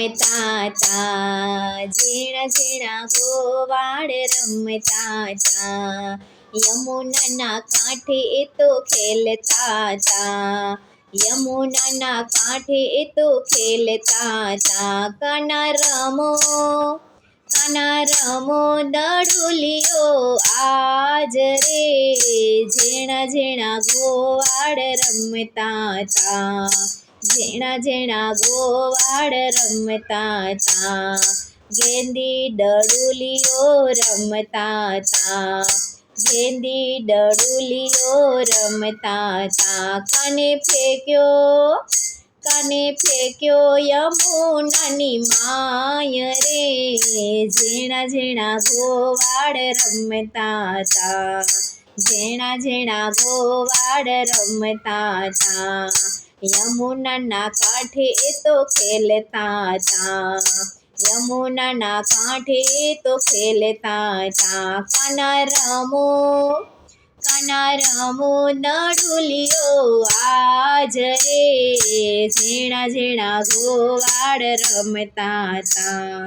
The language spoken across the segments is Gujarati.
રમતા તા, ઝીણા ઝીણા ગોવાળ રમતા તા, યમુનાના કાંઠે એ તો ખેલતા તા, યમુનાના કાંઠે એ તો ખેલતા તા, કાના રમો દડુલિયો આજ રે, ઝીણા ઝીણા ગોવાળ રમતા તા, ઝીણા ઝીણા ગોવાળ રમતા તા, ગેંદી ડડુલિયો રમતા તા, ગેંદી ડડુલિયો રમતા તા, કાને ફેંક્યો યમુનાની માય રે, ઝીણા ઝીણા ગોવાળ રમતા તા, ઝીણા ઝીણા ગોવાળ રમતા તા, યમુનાના કાંઠે એ તો ખેલતા તા, યમુનાના કાંઠે એ તો ખેલતા તા, કાના રમો દડુલિયો આજ રે, ઝીણા ઝીણા ગોવાળ રમતા તા,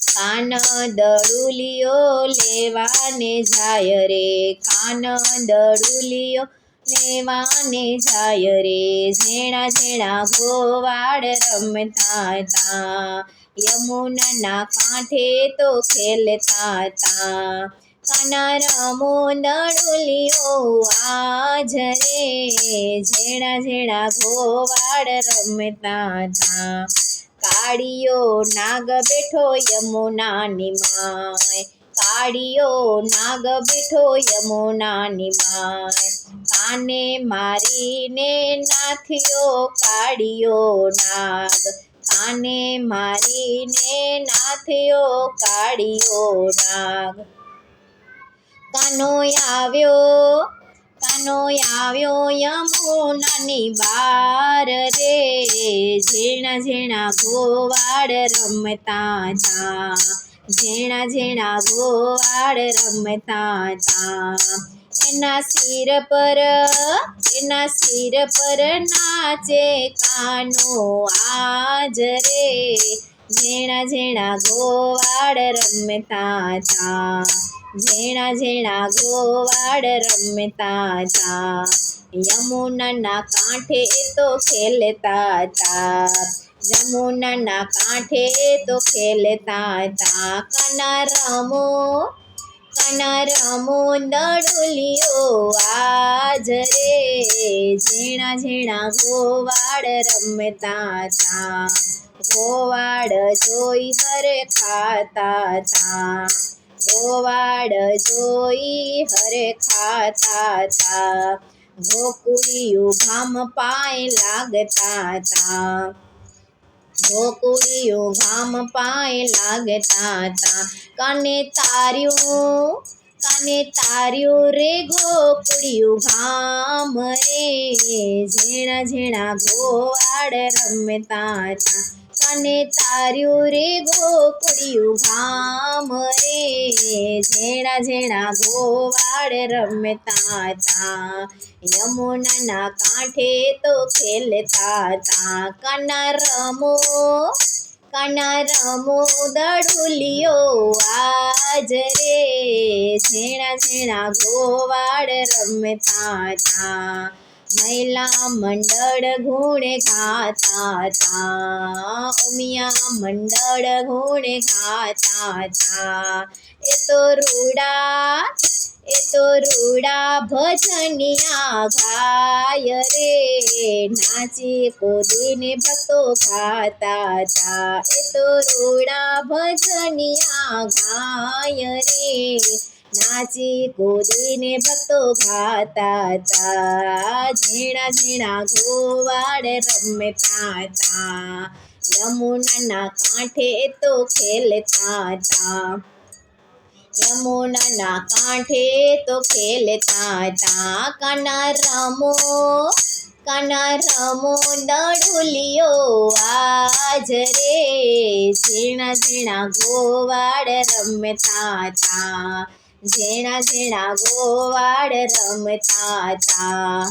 કાન દડુલિયો લેવાને જાય રે, કાન દડુલિયો લેવાને જાય રે, ઝીણા ઝીણા ગોવાળ રમતા તા, યમુનાના કાંઠે તો ખેલતા તા, કાના રમો દડુલિયો આજ રે, ઝીણા ઝીણા ગોવાળ રમતા તા, કાળિયો નાગ બેઠો યમુનાની માય, કાળિયો નાગ બેઠો યમુનાની માય, કાને મારીને નાથ્યો કાળિયો નાગ, કાને મારીને નાથ્યો કાળિયો નાગ, કાનો આવ્યો યમુનાની બાર રે, ઝીણા ઝીણા ગોવાળ રમતા તા, ઝીણા ઝીણા ગોવાળ રમતા તા, એના સિર પર નાચે કાનો આજ રે, ઝીણા ઝીણા ગોવાળ રમતા તા, ઝીણા ઝીણા ગોવાળ રમતા તા, યમુનાના કાંઠે તો ખેલતા તા, યમુનાના કાંઠે તો ખેલતા તા, કાના રમો દડુલિયો આજ રે, ઝીણા ઝીણા ગોવાળ રમતા તા, ગોવાળ જોઈ હરે ખાતા તા, ગોવાળ જોઈ હરે ખાતા તા, ગોકુળિયું ઘામ પાય લાગતા તા, ગોકુળિયું ઘામ પાય લાગતા તા, કાને તાર્યું રે ગોકુળિયું ઘામ રે, ઝીણા ઝીણા ગોવાળ રમતા તા, કાને તાર્યું રે ગોકુળિયું ઘામ રે, ઝીણા ઝીણા ગોવાળ રમતા તા, યમુનાના કાંઠે તો ખેલતા તા, કાના રમો દડુલિયો આજ રે, ઝીણા ઝીણા ગોવાળ રમતા તા, મહિલા મંડળ ગુણે ગાતા તા, ઉમિયા મંડળ ગુણે ગાતા તા, એ તો રૂડા ભજનિયા ગાય રે, નાચી કૂદીને ભક્તો ગાતા તા, એ તો રૂડા ભજનિયા ગાય રે, નાચી કૂદીને ભક્તો ગાતા તા, ઝીણા ઝીણા ગોવાળ રમતા તા, યમુનાના કાંઠે તો ખેલતા તા, યમુનાના કાંઠે તો ખેલતા તા, કાના રમો દડુલિયો આજ રે, ઝીણા ઝીણા ગોવાળ રમતા તા, ઝીણા ઝીણા ગોવાળ રમતા તા.